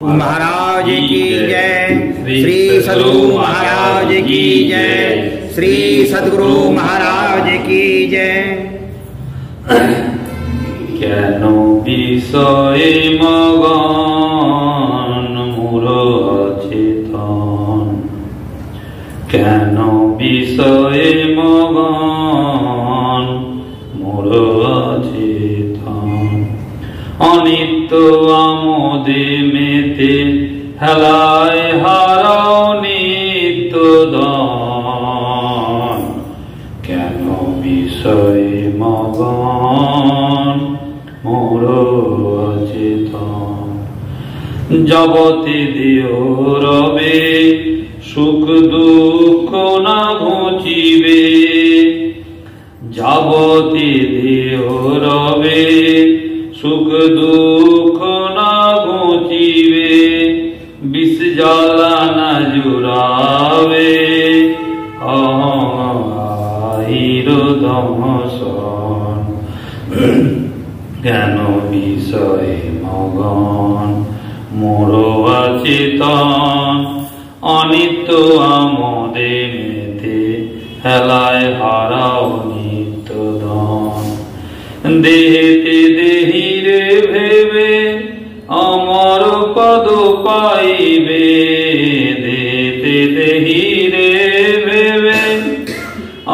महाराज की जय। श्री सद्गुरु महाराज की जय। श्री सद्गुरु महाराज की जय। কেন বিষয়ে মগন মোর অচেতন, কেন বিষয়ে মগন মোর অচেতন, অনিত্য আমোদে মেতে হেলায় হারাও নিত্য দন, কেন বিষয়ে মগন মোর অচেতন। জগতে দেহ রবে সুখ দুঃখ না ঘুচিবে, জগতে দেহ রবে সুখ দুঃখ না ঘুচিবে, বিষ জ্বালা না জুড়াবে অহির দমসন, কেন বিষয়ে মগন মোর অচেতন, অনিত্য আমোদে মেতে হেলায় হারাও নিত্য দন। দেহেতে দেহিরে ভেবে অমর পদ পাইবে, দেহেতে দেহিরে ভেবে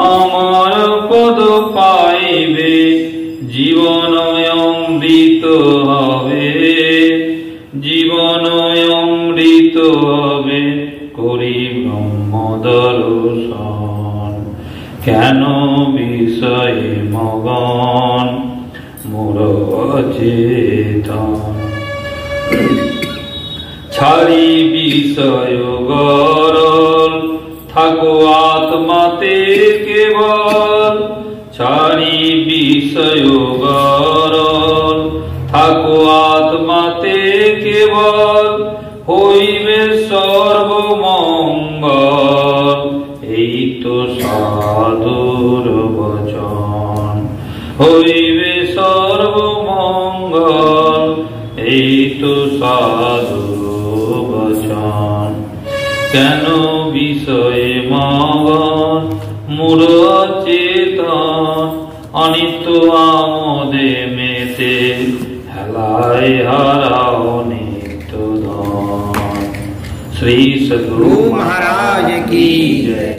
অমর পদ পাইবে, জীবন অমৃত হবে, জীবন অমৃত হবে করি ব্রহ্ম দর্শন, কেন বিষয়ে মগন মোর অচেতন। ছাড়ি বিষয় গরল থাকো আত্মাতে কেবল, ছাড়ি বিষয় গরল থাকো আত্মাতে কেবল, হইবে সর্বমঙ্গল এই তো সাধুর বচন, হইবে সর্বমঙ্গল এই তো সাধুর বচন, কেন বিষয়ে মগন মোর অচেতন, অনিত্য আমোদে মেতে হেলায় হারাও নিত্য ধন। श्री सद्गुरु महाराज की जय।